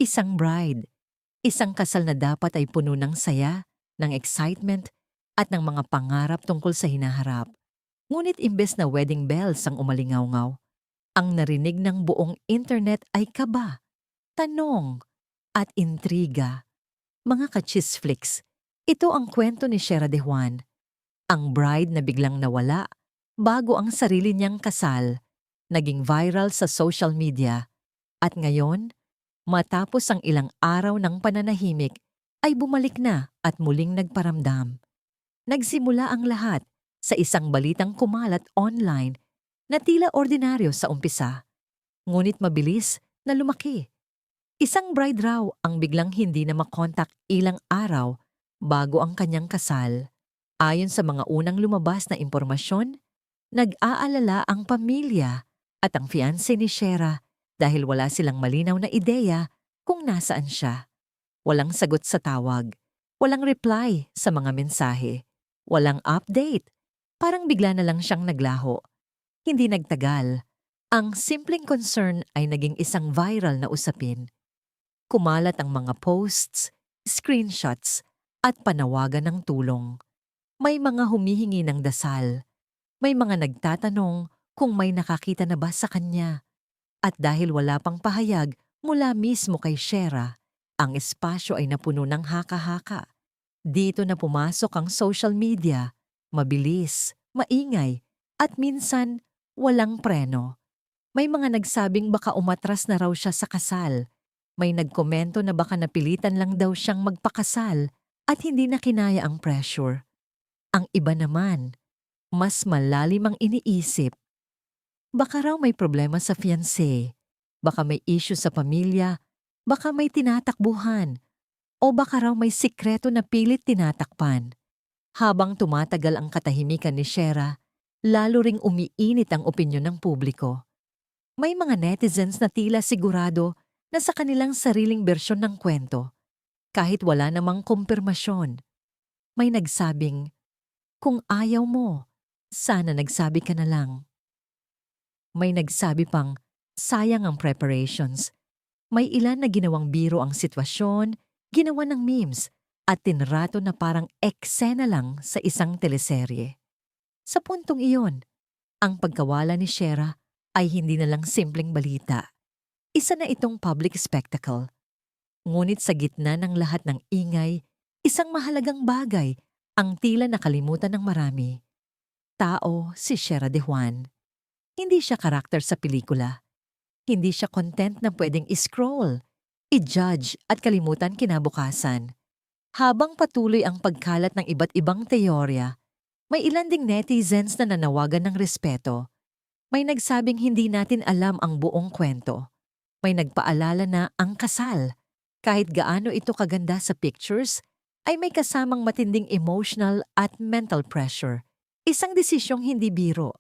Isang bride, isang kasal na dapat ay puno ng saya, ng excitement, at ng mga pangarap tungkol sa hinaharap. Ngunit imbes na wedding bells ang umalingaw-ngaw, ang narinig ng buong internet ay kaba, tanong, at intriga. Mga ka-chisflix, ito ang kwento ni Shera De Juan, ang bride na biglang nawala bago ang sarili niyang kasal, naging viral sa social media, at ngayon, matapos ang ilang araw ng pananahimik, ay bumalik na at muling nagparamdam. Nagsimula ang lahat sa isang balitang kumalat online na tila ordinaryo sa umpisa, ngunit mabilis na lumaki. Isang bride raw ang biglang hindi na makontak ilang araw bago ang kanyang kasal. Ayon sa mga unang lumabas na impormasyon, nag-aalala ang pamilya at ang fiancé ni Shera dahil wala silang malinaw na ideya kung nasaan siya. Walang sagot sa tawag, walang reply sa mga mensahe, walang update. Parang bigla na lang siyang naglaho. Hindi nagtagal. Ang simpleng concern ay naging isang viral na usapin. Kumalat ang mga posts, screenshots, at panawagan ng tulong. May mga humihingi ng dasal. May mga nagtatanong kung may nakakita na ba sa kanya. At dahil wala pang pahayag mula mismo kay Shera, ang espasyo ay napuno ng haka-haka. Dito na pumasok ang social media, mabilis, maingay, at minsan walang preno. May mga nagsabing baka umatras na raw siya sa kasal. May nagkomento na baka napilitan lang daw siyang magpakasal at hindi na kinaya ang pressure. Ang iba naman, mas malalim ang iniisip. Baka raw may problema sa fiancé, baka may issue sa pamilya, baka may tinatakbuhan, o baka raw may sikreto na pilit tinatakpan. Habang tumatagal ang katahimikan ni Shera, lalo ring umiinit ang opinyon ng publiko. May mga netizens na tila sigurado na sa kanilang sariling bersyon ng kwento, kahit wala namang kumpirmasyon. May nagsabing, kung ayaw mo, sana nagsabi ka na lang. May nagsabi pang, sayang ang preparations. May ilan na ginawang biro ang sitwasyon, ginawa ng memes, at tinrato na parang eksena lang sa isang teleserye. Sa puntong iyon, ang pagkawala ni Shera ay hindi na lang simpleng balita. Isa na itong public spectacle. Ngunit sa gitna ng lahat ng ingay, isang mahalagang bagay ang tila nakalimutan ng marami. Tao si Shera De Juan. Hindi siya karakter sa pelikula. Hindi siya content na pwedeng i-scroll, i-judge at kalimutan kinabukasan. Habang patuloy ang pagkalat ng iba't ibang teorya, may ilan ding netizens na nanawagan ng respeto. May nagsabing hindi natin alam ang buong kwento. May nagpaalala na ang kasal, kahit gaano ito kaganda sa pictures, ay may kasamang matinding emotional at mental pressure. Isang desisyong hindi biro.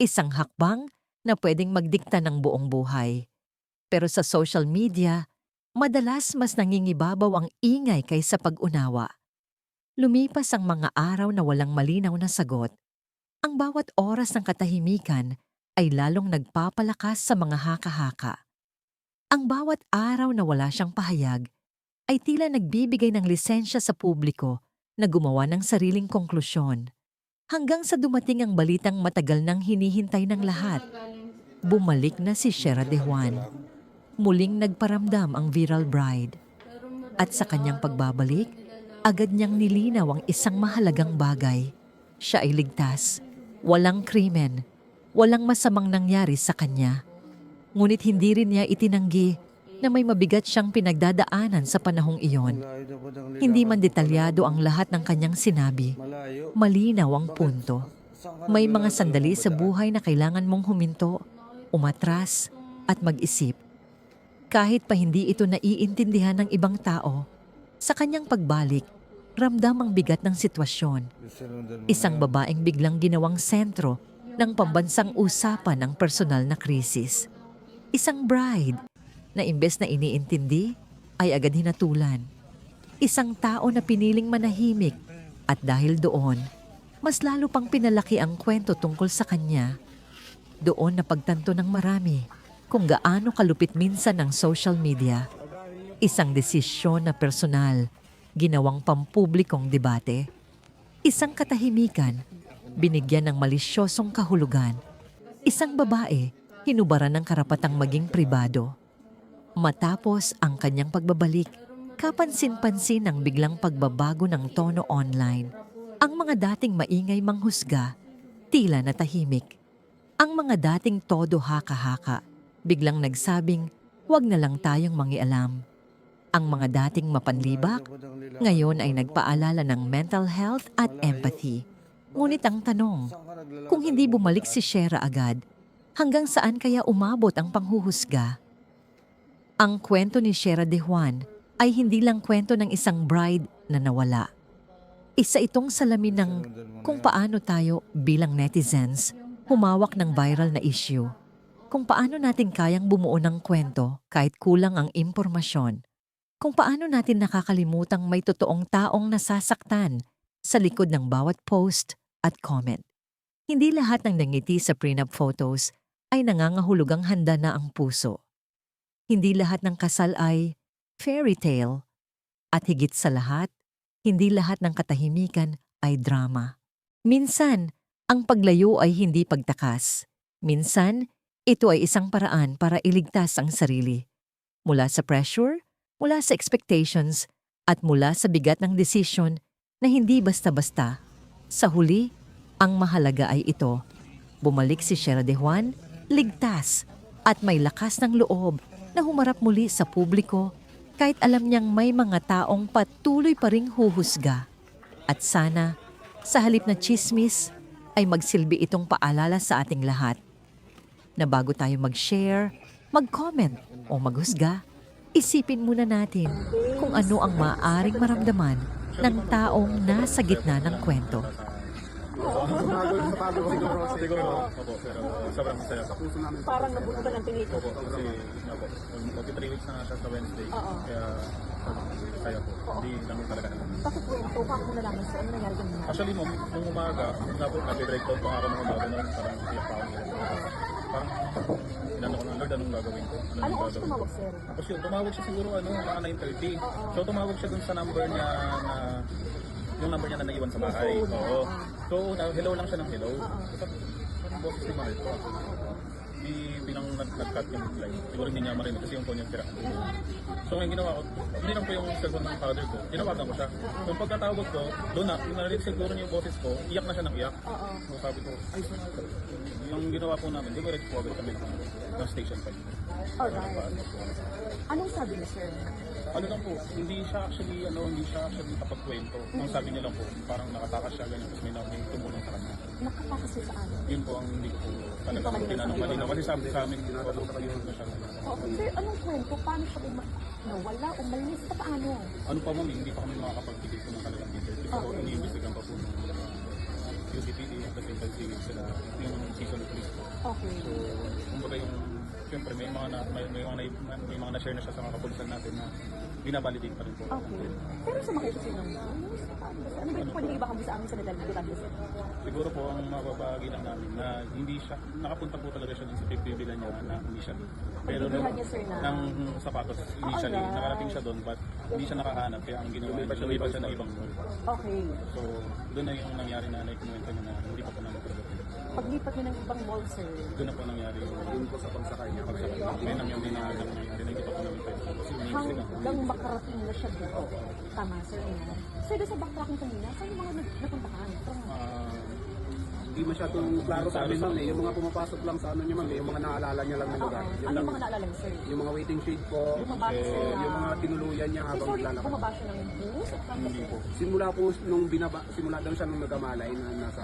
Isang hakbang na pwedeng magdikta ng buong buhay. Pero sa social media, madalas mas nangingibabaw ang ingay kaysa pag-unawa. Lumipas ang mga araw na walang malinaw na sagot. Ang bawat oras ng katahimikan ay lalong nagpapalakas sa mga haka-haka. Ang bawat araw na wala siyang pahayag ay tila nagbibigay ng lisensya sa publiko na gumawa ng sariling konklusyon. Hanggang sa dumating ang balitang matagal nang hinihintay ng lahat. Bumalik na si Shera De Juan. Muling nagparamdam ang viral bride. At sa kanyang pagbabalik, agad niyang nilinaw ang isang mahalagang bagay. Siya ay ligtas, walang krimen, walang masamang nangyari sa kanya. Ngunit hindi rin niya itinanggi na may mabigat siyang pinagdadaanan sa panahong iyon. Hindi man detalyado ang lahat ng kanyang sinabi. Malinaw ang punto. May mga sandali sa buhay na kailangan mong huminto, umatras, at mag-isip. Kahit pa hindi ito naiintindihan ng ibang tao, sa kanyang pagbalik, ramdam ang bigat ng sitwasyon. Isang babaeng biglang ginawang sentro ng pambansang usapan ng personal na krisis. Isang bride na imbes na iniintindi ay agad hinatulan. Isang tao na piniling manahimik at dahil doon, mas lalo pang pinalaki ang kwento tungkol sa kanya. Doon napagtanto ng marami kung gaano kalupit minsan ang social media. Isang desisyon na personal, ginawang pampublikong debate. Isang katahimikan, binigyan ng malisyosong kahulugan. Isang babae, hinubaran ng karapatang maging pribado. Matapos ang kanyang pagbabalik, kapansin-pansin ang biglang pagbabago ng tono online. Ang mga dating maingay manghusga, tila natahimik. Ang mga dating todo haka-haka, biglang nagsabing, "Huwag na lang tayong mangialam." Ang mga dating mapanlibak, ngayon ay nagpaalala ng mental health at empathy. Ngunit ang tanong, kung hindi bumalik si Shera agad, hanggang saan kaya umabot ang panghuhusga? Ang kwento ni Shera De Juan ay hindi lang kwento ng isang bride na nawala. Isa itong salamin ng kung paano tayo bilang netizens humawak ng viral na issue. Kung paano natin kayang bumuo ng kwento kahit kulang ang impormasyon. Kung paano natin nakakalimutang may totoong taong nasasaktan sa likod ng bawat post at comment. Hindi lahat ng nangiti sa prenup photos ay nangangahulugang handa na ang puso. Hindi lahat ng kasal ay fairy tale. At higit sa lahat, hindi lahat ng katahimikan ay drama. Minsan, ang paglayo ay hindi pagtakas. Minsan, ito ay isang paraan para iligtas ang sarili. Mula sa pressure, mula sa expectations, at mula sa bigat ng desisyon na hindi basta-basta. Sa huli, ang mahalaga ay ito. Bumalik si Shera De Juan, ligtas, at may lakas ng loob na humarap muli sa publiko kahit alam niyang may mga taong patuloy pa ring huhusga. At sana, sa halip na tsismis, ay magsilbi itong paalala sa ating lahat na bago tayo mag-share, mag-comment o maghusga, isipin muna natin kung ano ang maaaring maramdaman ng taong nasa gitna ng kwento. Siguro, opo, pero sobrang masaya sa puso namin. Parang nabunutan ng tingin ko. Opo, kasi, opo, mag-3 weeks na nga siya sa Wednesday. Kaya, kaya po, hindi namin talaga alam. Bakit kwento? Paano mo nalaman sir? Ano nangyari kanina? Actually, nung umaga, nag-break out pa ako ng umaga na parang iyak pa ako. Parang, inano ko na, Lord, anong gagawin ko? Anong oras tumawag sir? Tapos yun, tumawag siya siguro, mga 9:30. So, tumawag siya dun sa number niya na, yung number niya na naiwan sa bahay. Oo. So, hello lang siya ng hello. So, parang boses ni Mahal ko. Bilang nag-cut yung line. Siguro hindi niya marinig kasi yung phone niya sira. So, ngayon ginawa ko, hindi lang po yung cellphone ng father ko. Tinawagan ko siya. So, pagkatawag ko, doon na, yung narinig siguro niya yung boses ko, iyak na siya ng iyak. So, sabi ko, ay, yung ginawa po namin, hindi ko rin po agad kami ng station 5. Alright. Anong sabi niya sir? Ano lang po, hindi siya actually kapagkwento. Ang sabi niya lang po, parang nakatakas siya ganyan, tapos may tumulong sa kanya. Nakatakas siya saan? Yun po ang hindi ko talaga tinanong malinaw. Kasi sabi sa amin, tinatanong sa kanya na siya. Okay. Sir, anong kwento? Paano siya nawala? Umalis? Paano? Ano pa ma'am, hindi pa kami makakapag-tigil po ng kanilang details. Kasi po, iniimbestigan pa po ng UCPD at the same time sila yung season of police po. Okay. So, kumbaga yung, siyempre may mga na-share na siya sa mga kapulisan natin na binabalidate pa rin po. Okay. Pero sa mga issue ng news, ano ba pwede iba kami sa amin sa nadalagdag sir? Siguro po ang mababagi lang namin na hindi siya, nakapunta po talaga siya dun sa pagbibilan niya na initially. Pero Pagbibilan niya, sir, na? ng sapatos initially, Alright. nakarating siya doon but hindi siya nakahanap kaya ang ginawa niya, lumipat siya ng ibang mall. Okay. So doon na yung nangyari na naikinuwento niya na hindi pa po namin talaga. Paglipat niya ng ibang mall sir, Doon na po nangyari yung po sa pagsakay niya. May nangyari na nangyari na hindi pa po namin pwede. Kasi hanggang makarating na siya dito. Tama sir. Sir, doon sa backtracking kanina, saan yung mga napuntahan? Hindi masyadong klaro sa amin ma'am eh. Yung mga pumapasok lang sa ano niya ma'am eh. Yung mga naalala niya lang ng lugar. Yun Ano lang. yung mga naalala niyo sir? Yung mga waiting shade ko, Bumaba siya sir na... yung mga tinuluyan niya Sir, habang sorry, lalakad. bumaba siya ng bus? At tapos hindi po. Simula po nung simula daw siya nung nagamalay na nasa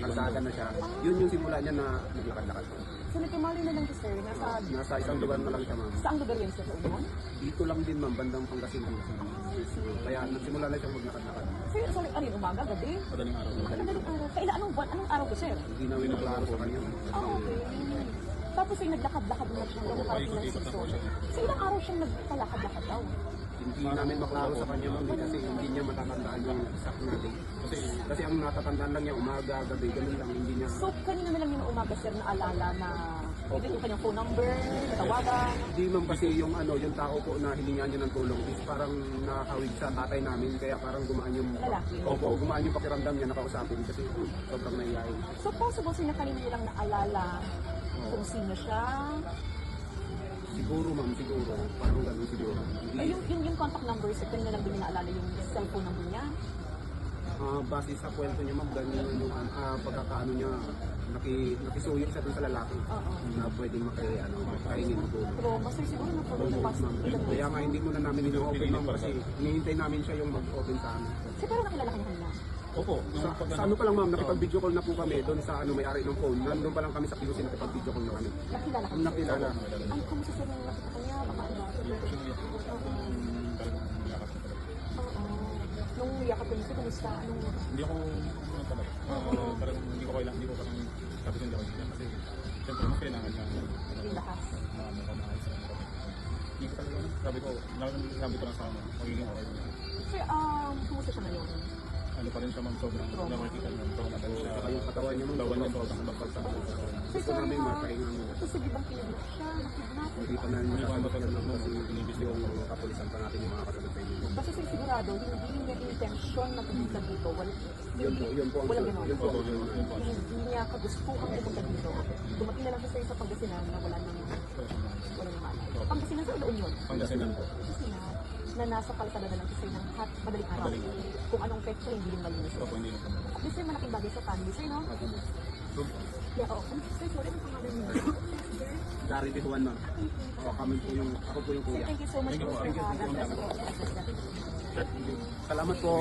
kalsada na siya. Yun yung simula niya na naglakad-lakad. So nagkamali na lang siya sir, Nasa isang lugar na lang siya ma'am. saang lugar yun sir? Uman? Dito lang din ma'am, bandang Pangasinan. Kaya nagsimula na siyang maglakad-lakad. Sir, sorry, ano yung umaga, gabi? Madaling araw. Madaling araw. Kailan, anong araw ko sir? Hindi namin naklaro sa kanya. Okay. Tapos ay naglakad-lakad na siya hanggang makarating ng Paikot-ikot na po season. siya. So ilang araw siyang nagpalakad-lakad daw? hindi namin maklaro sa kanya ma'am kasi hindi niya matatandaan yung exact na date. Kasi ang natatandaan lang niya umaga, gabi, ganun lang, hindi niya. So, kanina na lang yung umaga, sir, na alala na ito yung kanyang phone number, tawagan. Hindi ma'am kasi yung yung tao po na hiningaan niya ng tulong is parang nakakawig sa tatay namin kaya parang gumaan yung Lalaki. Opo, gumaan yung pakiramdam niya nakausapin kasi sobrang nahihayin. So, possible sir na kanina nilang naalala kung sino siya. Siguro ma'am, siguro. Parang ganun siguro. Ay, Hindi, yung contact number, sir, kanina lang din naalala yung cellphone number niya. base sa kwento niya ma'am, ganyan yung pagkakaano niya, nakisuyo siya dun sa lalaki Oo. na pwedeng makaingin ng tulong. Pero, mas sir, siguro na Opo, ma'am. Kaya nga hindi muna namin ino-open ma'am kasi hinihintay namin siya yung mag-open sa amin. Sir, pero nakilala ka niya kanina. Opo, Sa ano pa lang ma'am, nakipag-video call na po kami doon sa may-ari ng phone. Nandun pa lang kami sa QC, nakipag-video call na kami. Nakilala ka niya. Nakilala. Ay, kumusta sir nung nakita ka niya? Baka ano? Oo. Nung yakap ko niya, kumusta? Anong... Hindi ako talaga. Parang hindi ko kailangan, hindi ko parang sabi ko hindi ako hindi kasi siyempre mas kailangan niya Yung lakas. ano ko na isa. Hindi ko talaga, sabi ko lang sa ano, magiging okay. Sir, kumusta siya ngayon? Ano pa rin siya ma'am, sobrang nakikita niya, sobrang ano siya. Saka yung katawan niya ma'am, Katawan niya sobrang napagsabi. gusto namin mapahinga mo. Kasi di bang kinibig siya? Nakidnap? Hindi pa namin masasagot yan ma'am kasi yung kapulisan pa natin yung mga kasagot sa inyo. Kasi sir, sigurado, hindi niya intention na pumunta dito. Yun po ang Walang ganon. yun po ang Hindi niya kagustuhan pumunta dito. Dumating na lang siya sa Pangasinan na wala nang malay. Pangasinan sa Iloon yun. Pangasinan po. Pangasinan na nasa kalsada na lang kasi ng madaling araw. Kung anong petsa, hindi rin malinis. Opo, hindi na po. At least sir, malaking bagay sa family, sir, no? Yeah, oh. Sir, sorry, ang pangalan niyo. Dari Bihuan ma'am. Ako po yung Sir, kuya. thank you so much po. Thank you. God bless po. Salamat po.